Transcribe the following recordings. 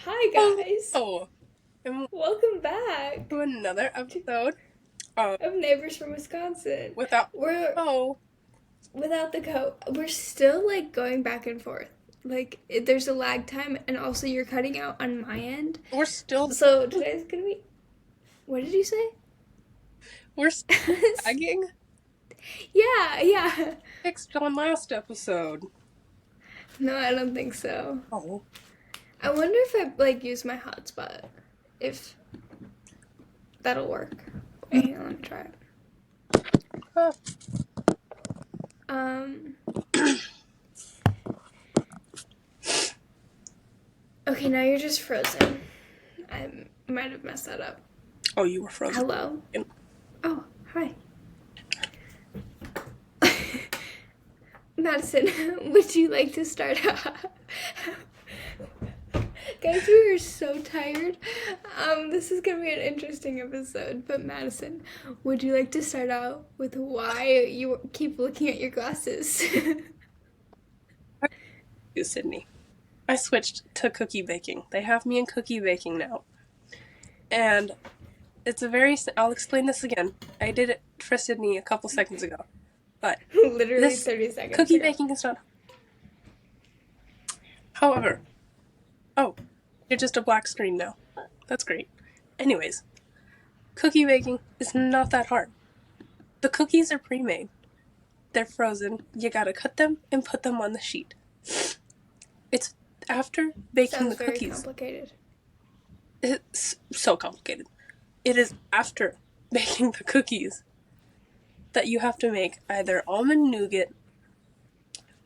Hi guys, Oh, and welcome back to another to, episode of of Neighbors from Wisconsin. Without We're Oh, without the coat. We're still like going back and forth. There's a lag time, and also you're cutting out on my end. we're still So today's gonna be. What did you say? we're still lagging. Yeah, yeah. Fixed on last episode. No, I don't think so. Oh, I wonder if I use my hotspot, if that'll work. Wait, hang on, let me try it. huh. Um. Okay, now you're just frozen. I might have messed that up. Oh, you were frozen. Hello? Oh, hi. Madison, would you like to start off? Guys, we are so tired. This is gonna be an interesting episode. But Madison, would you like to start out with why you keep looking at your glasses? You, Sydney. I switched to cookie baking. They have me in cookie baking now, and it's a very. I'll explain this again. I did it for Sydney a couple seconds ago, but Literally this 30 seconds cookie ago. baking is not. However, oh, you're just a black screen now. That's great. Anyways, cookie baking is not that hard. The cookies are pre-made. They're frozen. You gotta cut them and put them on the sheet. It's after baking Sounds the very cookies. complicated. It's so complicated. It is after baking the cookies that you have to make either almond nougat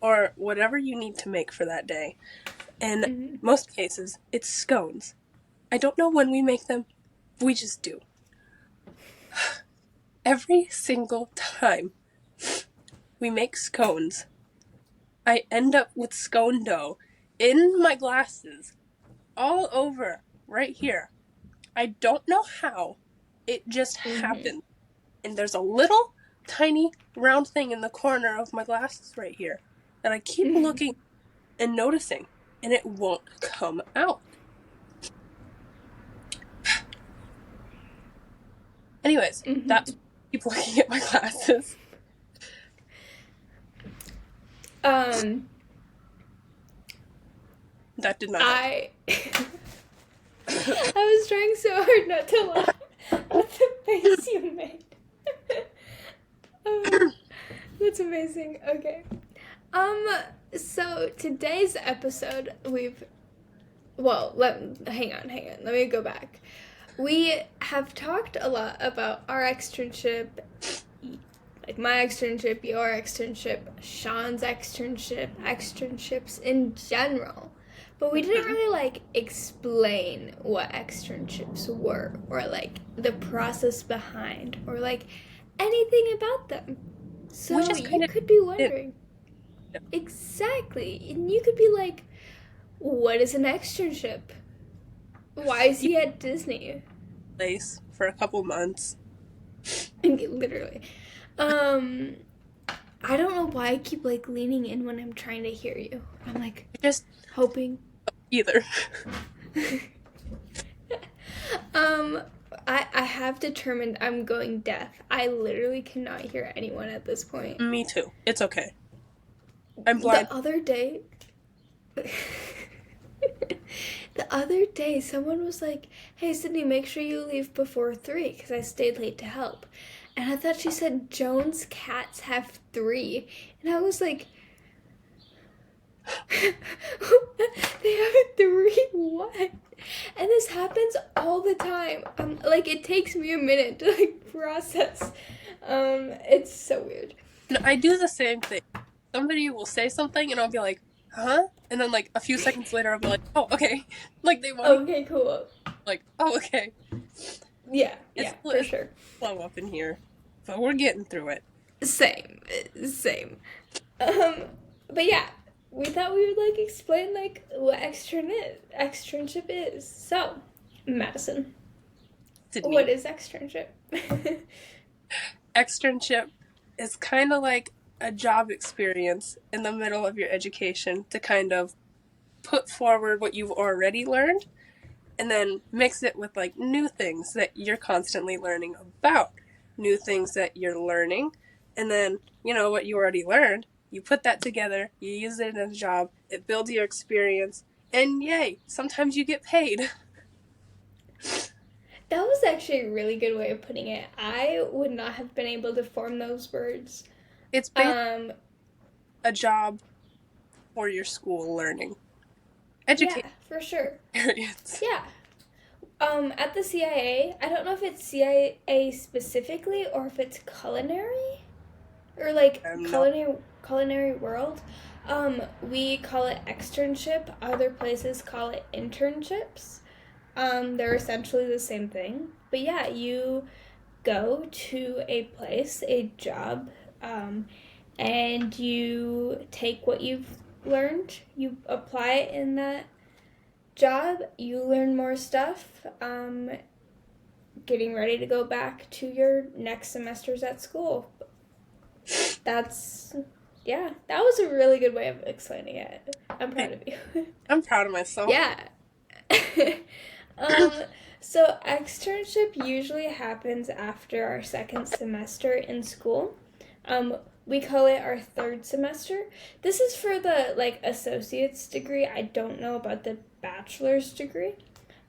or whatever you need to make for that day. In most cases, it's scones. I don't know when we make them. We just do. Every single time we make scones, I end up with scone dough in my glasses all over right here. I don't know how. It just happened. And there's a little tiny round thing in the corner of my glasses right here that I keep looking and noticing, and it won't come out. Anyways, that's keep looking at my glasses. That did not help. I was trying so hard not to laugh at the face you made. That's amazing. Okay. So today's episode hang on. Let me go back. We have talked a lot about our externship, like my externship, your externship, Sean's externship, externships in general. But we didn't really explain what externships were, or the process behind, or anything about them. So you could be wondering. Exactly. And you could be like, what is an externship? Why is he at Disney? Place for a couple months. Literally. I don't know why I keep leaning in when I'm trying to hear you. I'm just hoping. Either. I have determined I'm going deaf. I literally cannot hear anyone at this point. Me too. It's okay. I'm blind. The other day, someone was like, hey, Sydney, make sure you leave before 3 because I stayed late to help. And I thought she said Joan's cats have 3. And I was like, they have 3? What? And this happens all the time. It takes me a minute to process. It's so weird. No, I do the same thing. Somebody will say something and I'll be like, huh? And then a few seconds later I'll be like, oh, okay. They want Okay, cool. Oh, okay. Yeah, for sure. Slow up in here. But we're getting through it. Same. But yeah, we thought we would explain what externship is. So, Madison, Sydney. what is externship? Externship is kind of like a job experience in the middle of your education to kind of put forward what you've already learned and then mix it with like new things that you're constantly learning about, new things that you're learning, and then what you already learned, you put that together, you use it in a job, it builds your experience, and yay, sometimes you get paid. That was actually a really good way of putting it. I would not have been able to form those words. It's basically a job for your school learning. Education. Yeah, for sure. Experience. Yeah. At the CIA, I don't know if it's CIA specifically or if it's culinary or like culinary world. We call it externship. Other places call it internships. They're essentially the same thing. But yeah, you go to a place, a job, and you take what you've learned, you apply it in that job, you learn more stuff, getting ready to go back to your next semesters at school. That was a really good way of explaining it. I'm proud of you. I'm proud of myself. Yeah. So externship usually happens after our second semester in school. We call it our third semester. This is for the associate's degree. I don't know about the bachelor's degree.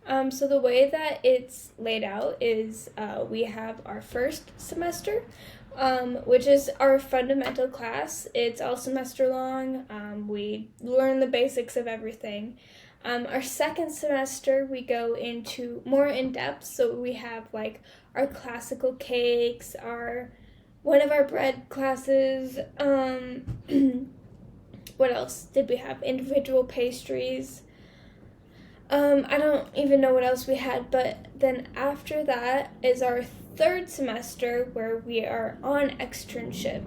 So the way that it's laid out is we have our first semester, which is our fundamental class. It's all semester long. We learn the basics of everything. Our second semester, we go into more in depth. So we have our classical cakes, one of our bread classes. What else did we have? Individual pastries. I don't even know what else we had, but then after that is our third semester where we are on externship,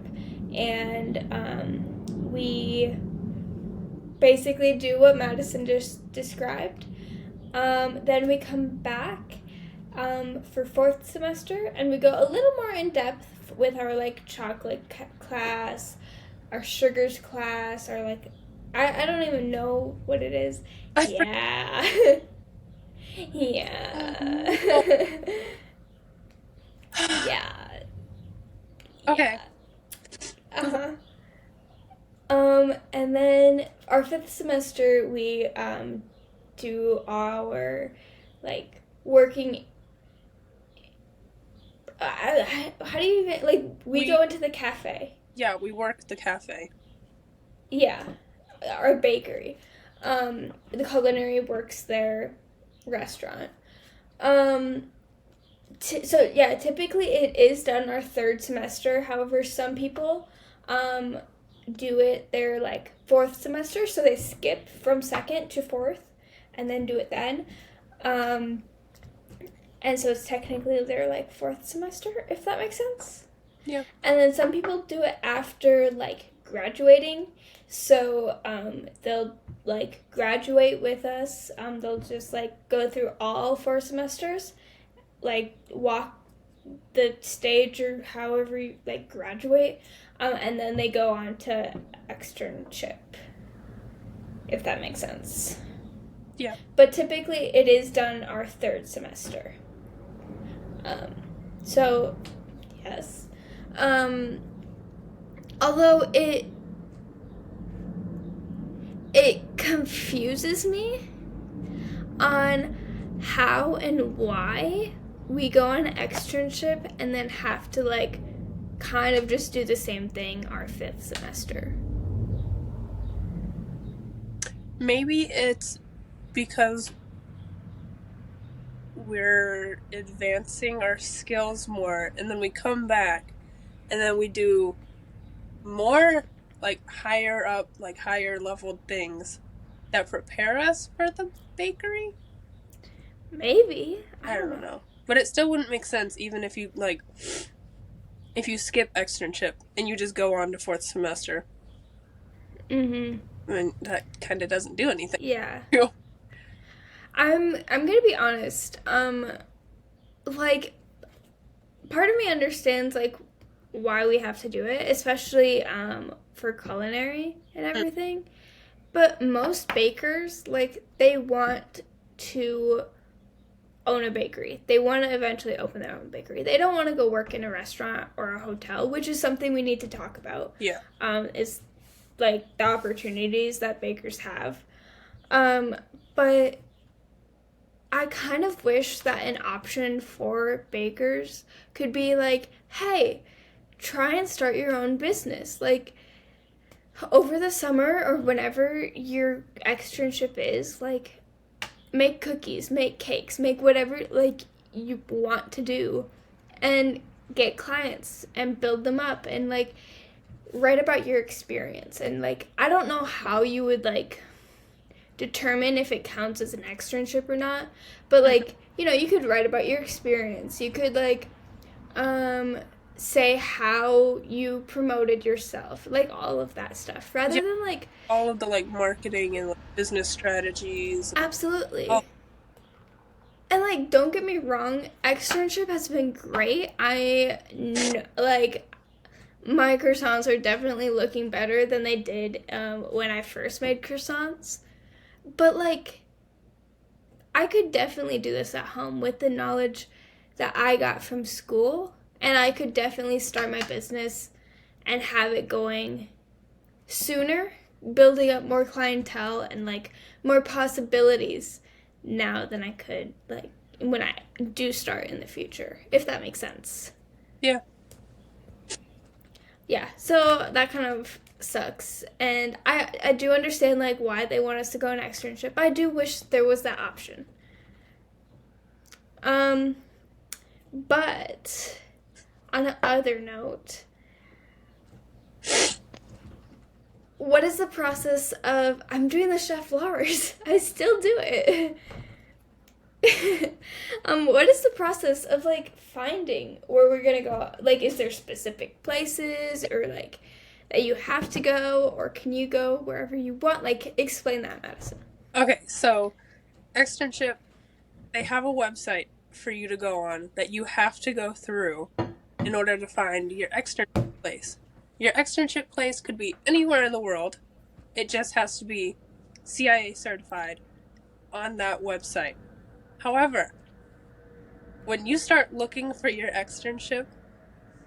and we basically do what Madison just described. Then we come back for fourth semester, and we go a little more in depth with our chocolate class, our sugars class, our I don't even know what it is. Yeah. Yeah. Yeah. Okay. Uh-huh. And then our fifth semester, we do our working. How do you even we go into the cafe? Yeah, we work the cafe. Yeah, our bakery. The culinary works their restaurant. Typically it is done our third semester. However, some people do it their fourth semester, so they skip from second to fourth and then do it then. And so it's technically their fourth semester, if that makes sense. Yeah. And then some people do it after graduating. So they'll graduate with us. They'll just go through all 4 semesters, walk the stage or however you graduate, and then they go on to externship, if that makes sense. Yeah. But typically it is done our third semester. So yes. Although it confuses me on how and why we go on an externship and then have to kind of just do the same thing our 5th semester. Maybe it's because we're advancing our skills more, and then we come back and then we do more higher up, higher leveled things that prepare us for the bakery. Maybe. I don't know. But it still wouldn't make sense even if you if you skip externship and you just go on to 4th semester. Mhm. I mean, that kind of doesn't do anything. Yeah. I'm gonna be honest. Part of me understands why we have to do it, especially for culinary and everything. But most bakers they want to own a bakery. They want to eventually open their own bakery. They don't want to go work in a restaurant or a hotel, which is something we need to talk about. Yeah. Is like the opportunities that bakers have. But I kind of wish that an option for bakers could be like, hey, try and start your own business. Like, over the summer or whenever your externship is, like, make cookies, make cakes, make whatever, like, you want to do, and get clients and build them up, and, like, write about your experience. And, like, I don't know how you would, like, determine if it counts as an externship or not, but, like, you know, you could write about your experience. You could, like, say how you promoted yourself, like, all of that stuff, rather than, like, all of the, like, marketing and, like, business strategies. Absolutely. Oh. And, like, don't get me wrong, externship has been great. Like, my croissants are definitely looking better than they did when I first made croissants. But, like, I could definitely do this at home with the knowledge that I got from school. And I could definitely start my business and have it going sooner, building up more clientele and, like, more possibilities now than I could, like, when I do start in the future, if that makes sense. Yeah. Yeah, so that kind of sucks. And I do understand, like, why they want us to go on externship. I do wish there was that option. But on another note, what is the process of, I'm doing the chef flowers. I still do it. What is the process of, like, finding where we're gonna go? Like, is there specific places, or, like, that you have to go, or can you go wherever you want? Like, explain that, Madison. Okay, so externship, they have a website for you to go on that you have to go through in order to find your externship place. Your externship place could be anywhere in the world. It just has to be CIA certified on that website. However, when you start looking for your externship,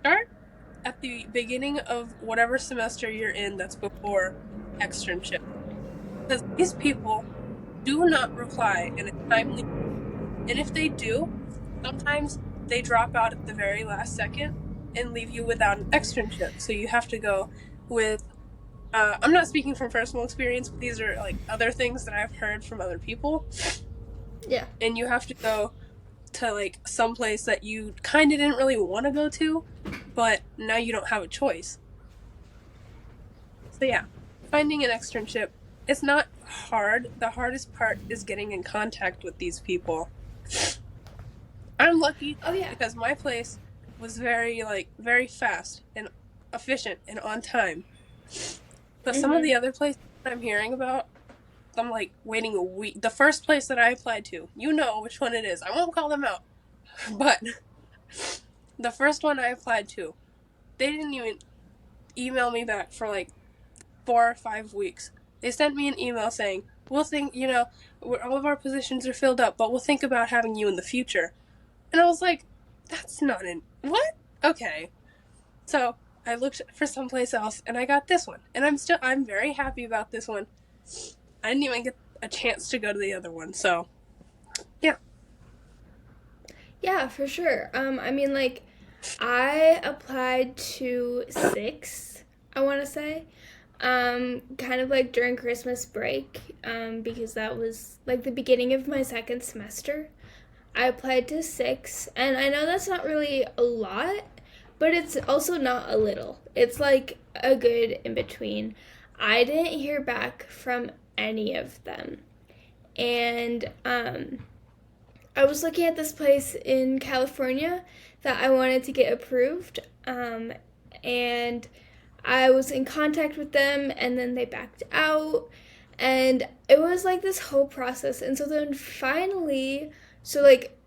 start at the beginning of whatever semester you're in that's before externship. Because these people do not reply in a timely way. And if they do, sometimes they drop out at the very last second and leave you without an externship. So you have to go with, I'm not speaking from personal experience, but these are, like, other things that I've heard from other people. Yeah. And you have to go to, like, some place that you kind of didn't really want to go to, but now you don't have a choice. So yeah, finding an externship, it's not hard. The hardest part is getting in contact with these people. I'm lucky because my place was very fast and efficient and on time. But some of the other places I'm hearing about, I'm, like, waiting a week. The first place that I applied to, you know which one it is. I won't call them out. But the first one I applied to, they didn't even email me back for, like, 4 or 5 weeks. They sent me an email saying, we'll think, you know, all of our positions are filled up, but we'll think about having you in the future. And I was like, that's not what? Okay. So I looked for someplace else, and I got this one. And I'm very happy about this one. I didn't even get a chance to go to the other one, so yeah. Yeah, for sure. I mean, like, I applied to 6, I want to say, kind of, like, during Christmas break, because that was, like, the beginning of my second semester. I applied to 6, and I know that's not really a lot, but it's also not a little. It's, like, a good in-between. I didn't hear back from any of them. And I was looking at this place in California that I wanted to get approved, and I was in contact with them, and then they backed out, and it was, like, this whole process. And so then finally, so, like,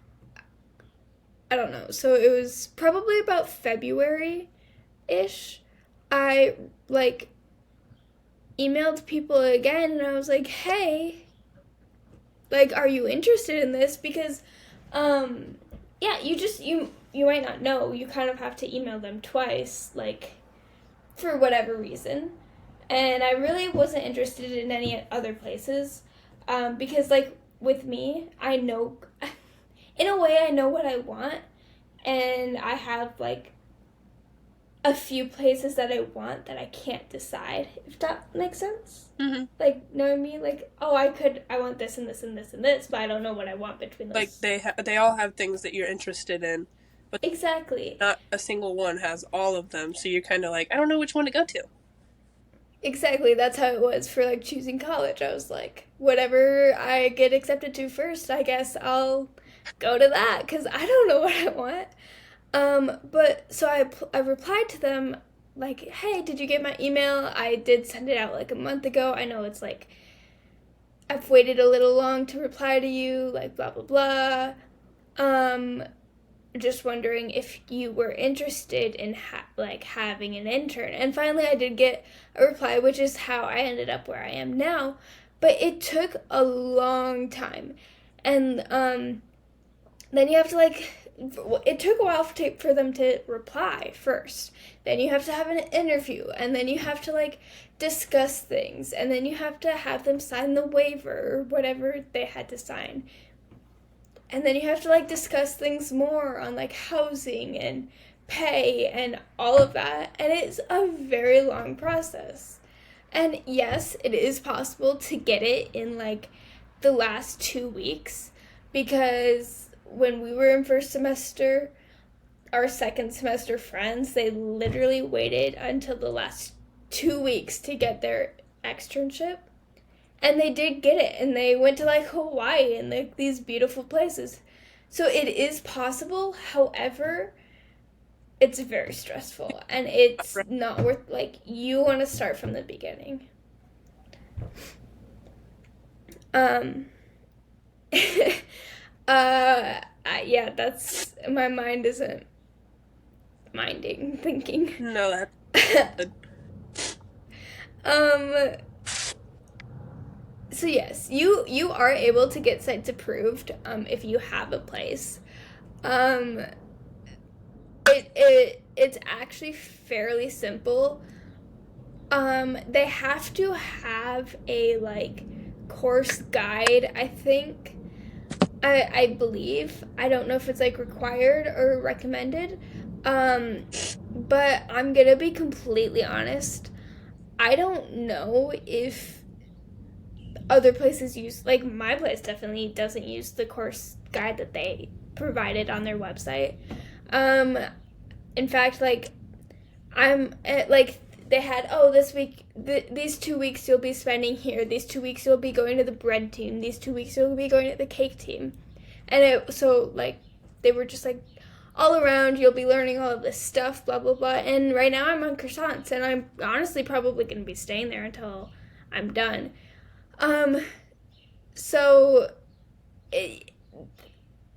I don't know, so it was probably about February-ish, I, like, emailed people again, and I was like, hey, like, are you interested in this? Because Um, yeah, you might not know. You kind of have to email them twice, like for whatever reason. And I really wasn't interested in any other places, because like with me, I know, in a way, I know what I want, and I have like a few places that I want that I can't decide, if that makes sense. Mm-hmm. Like, know what I mean? Like, oh, I want this and this and this and this, but I don't know what I want between Like those. they all have things that you're interested in, but Exactly. not a single one has all of them. So you're kind of like, I don't know which one to go to. Exactly. That's how it was for like choosing college. I was like, whatever I get accepted to first, I guess I'll go to that because I don't know what I want. But so I replied to them like, hey, did you get my email? I did send it out like a month ago. I know it's like I've waited a little long to reply to you, like blah blah blah. Um, just wondering if you were interested in like having an intern. And finally, I did get a reply, which is how I ended up where I am now. But it took a long time, and then you have to like. It took a while for them to reply first. Then you have to have an interview, and then you have to like discuss things, and then you have to have them sign the waiver or whatever they had to sign, and then you have to like discuss things more on like housing and pay and all of that, and it's a very long process. And yes, it is possible to get it in like the last 2 weeks, because when we were in first semester, our second semester friends, they literally waited until the last 2 weeks to get their externship, and they did get it, and they went to like Hawaii and like these beautiful places. So it is possible. However, it's very stressful, and it's not worth, like, you want to start from the beginning. um yeah, that's, my mind isn't minding thinking. No, that's good. um so yes, you are able to get sites approved, if you have a place. um it's actually fairly simple. They have to have a like course guide, I think. I believe. I don't know if it's like required or recommended. But I'm gonna be completely honest. I don't know if other places use, like, my place definitely doesn't use the course guide that they provided on their website. Um, in fact, like, I'm at, like, they had, oh, this week, these 2 weeks you'll be spending here, these 2 weeks you'll be going to the bread team, these 2 weeks you'll be going to the cake team. And so, like, they were just like, all around you'll be learning all of this stuff, blah blah blah. And right now I'm on croissants, and I'm honestly probably going to be staying there until I'm done. um so it,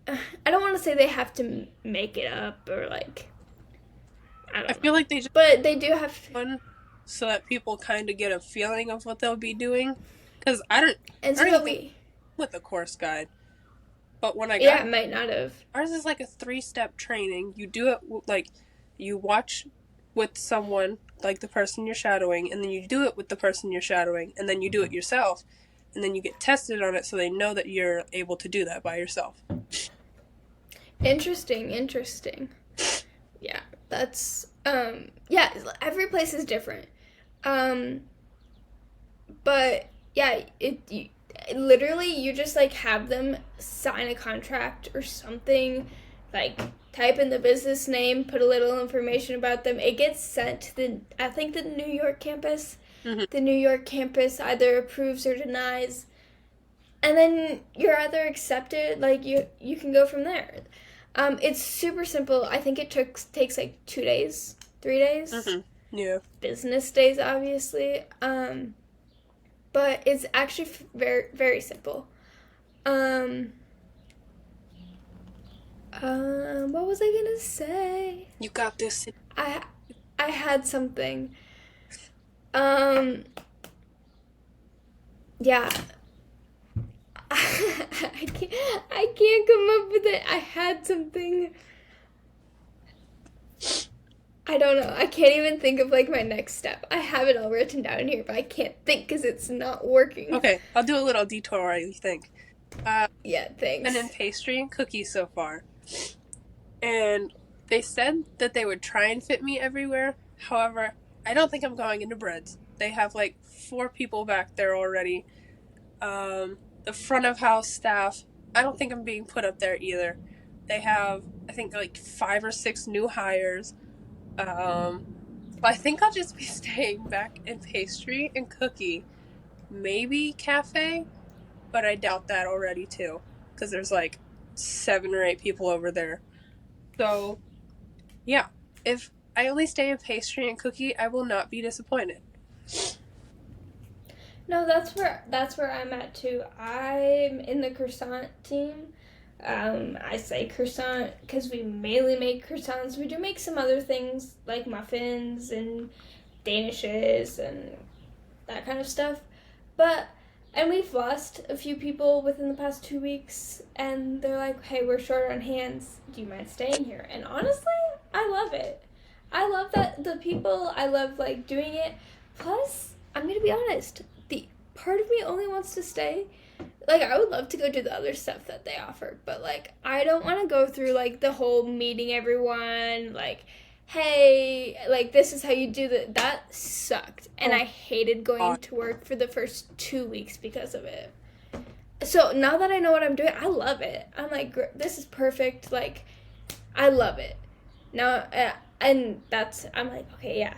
I don't want to say they have to make it up, or like, I I don't know, feel like they just but they do have. fun so that people kind of get a feeling of what they'll be doing. Because And I so don't they'll even think be, with the course guide. But when I yeah, got it might not have. ours is like a 3-step training. You do it like you watch with someone, like the person you're shadowing, and then you do it with the person you're shadowing, and then you do it yourself, and then you get tested on it so they know that you're able to do that by yourself. Interesting. Yeah, that's, yeah, every place is different. um but yeah, literally you just like have them sign a contract or something, like type in the business name, put a little information about them. It gets sent to the, I think, the New York campus. Mm-hmm. The New York campus either approves or denies, and then you're either accepted, like you can go from there. It's super simple. I think it takes like 2 days, 3 days. Mm-hmm. Yeah. Business days, obviously. But it's actually very, very simple. What was I gonna say? You got this. I had something. Um, yeah. I can't come up with it. I had something. I don't know. I can't even think of like my next step. I have it all written down here, but I can't think because it's not working. Okay, I'll do a little detour while you think. Yeah, thanks. Been in pastry and cookies so far. And they said that they would try and fit me everywhere. However, I don't think I'm going into breads. They have like 4 people back there already. The front of house staff, I don't think I'm being put up there either. They have, I think, like 5 or 6 new hires. I think I'll just be staying back in pastry and cookie. Maybe cafe, but I doubt that already too. Because there's like 7 or 8 people over there. So, yeah. If I only stay in pastry and cookie, I will not be disappointed. No, that's where I'm at too. I'm in the croissant team. I say croissant because we mainly make croissants. We do make some other things like muffins and danishes and that kind of stuff. But and we've lost a few people within the past 2 weeks, and they're like, "Hey, we're short on hands. Do you mind staying here?" And honestly, I love it. I love that the people. I love like doing it. Plus, I'm gonna be honest. The part of me only wants to stay. Like I would love to go do the other stuff that they offer, but like I don't want to go through like the whole meeting everyone like hey, like this is how you do that sucked. And I hated going to work for the first 2 weeks because of it. So now that I know what I'm doing, I love it. I'm like, this is perfect. Like, I love it. Now, and I'm like, okay, yeah,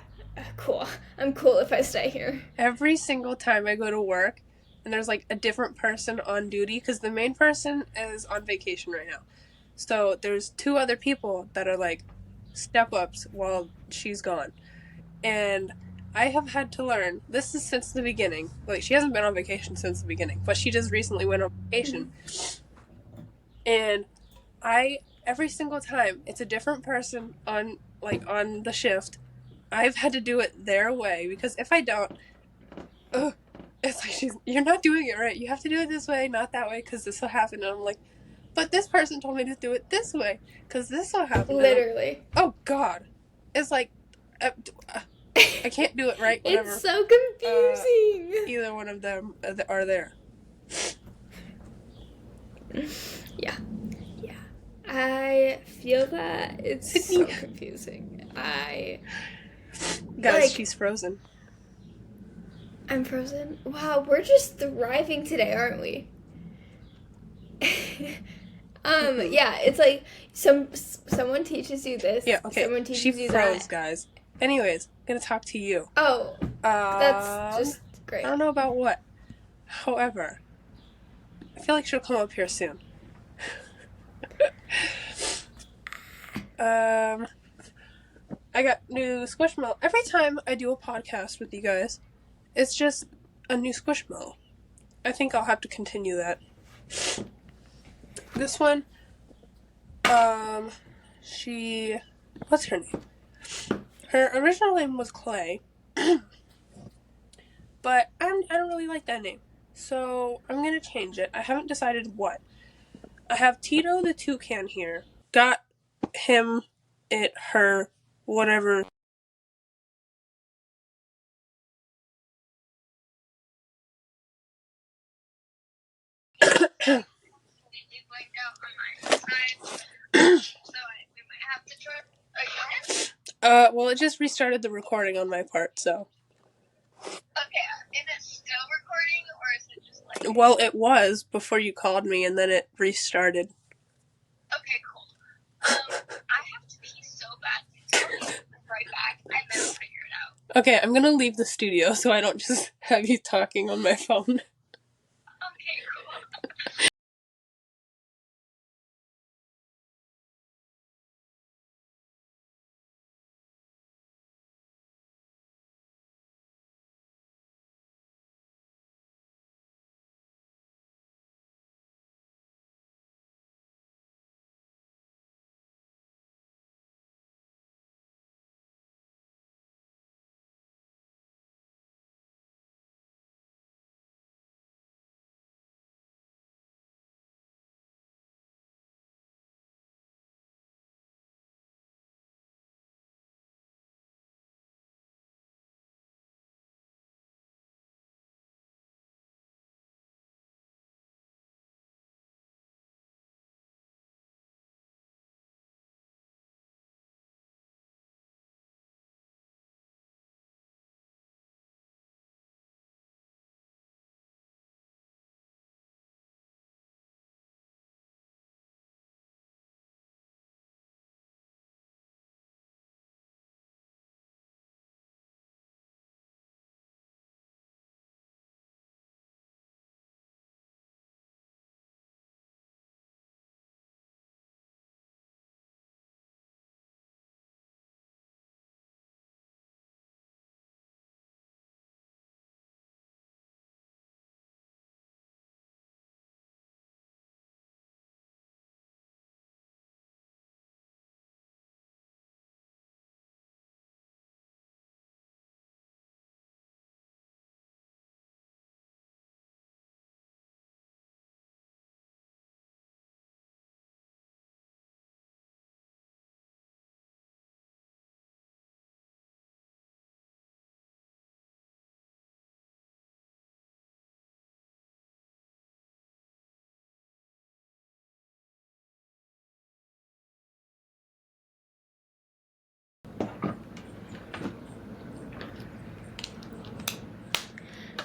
cool. I'm cool if I stay here. Every single time I go to work, and there's like a different person on duty, because the main person is on vacation right now. So there's 2 other people that are like step ups while she's gone. And I have had to learn, this is since the beginning. Like, she hasn't been on vacation since the beginning, but she just recently went on vacation. And every single time, it's a different person on the shift. I've had to do it their way, because if I don't, it's like, you're not doing it right. You have to do it this way, not that way, because this will happen. And I'm like, but this person told me to do it this way, because this will happen. Literally. Oh, God. It's like, I can't do it right whenever It's so confusing. either one of them are there. Yeah. I feel that it's so confusing. Guys, she's frozen. I'm frozen. Wow, we're just thriving today, aren't we? Yeah, it's like someone teaches you this. Yeah, okay. Someone teaches she you froze, that. guys. Anyways, I'm gonna talk to you. Oh, that's just great. I don't know about what. However, I feel like she'll come up here soon. I got new squishmallow. Every time I do a podcast with you guys, it's just a new squishmallow. I think I'll have to continue that. This one, what's her name? Her original name was Clay, but I don't really like that name, so I'm gonna change it. I haven't decided what. I have Tito the Toucan here. Got him, it, her, whatever. Well, it just restarted the recording on my part, so. Okay, is it still recording, or is it just like... Well, it was before you called me, and then it restarted. Okay, cool. I have to pee so bad. I'll be right back, and then I'll figure it out. Okay, I'm gonna leave the studio so I don't just have you talking on my phone.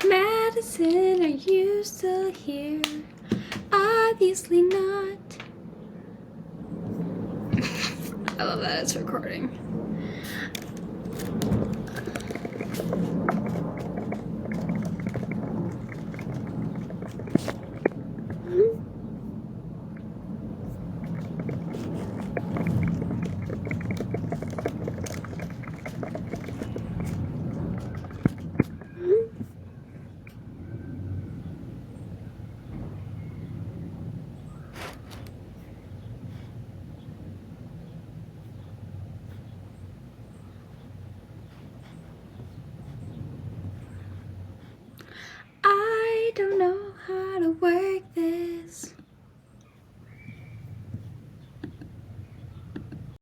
Madison, are you still here? Obviously not. I love that it's recording.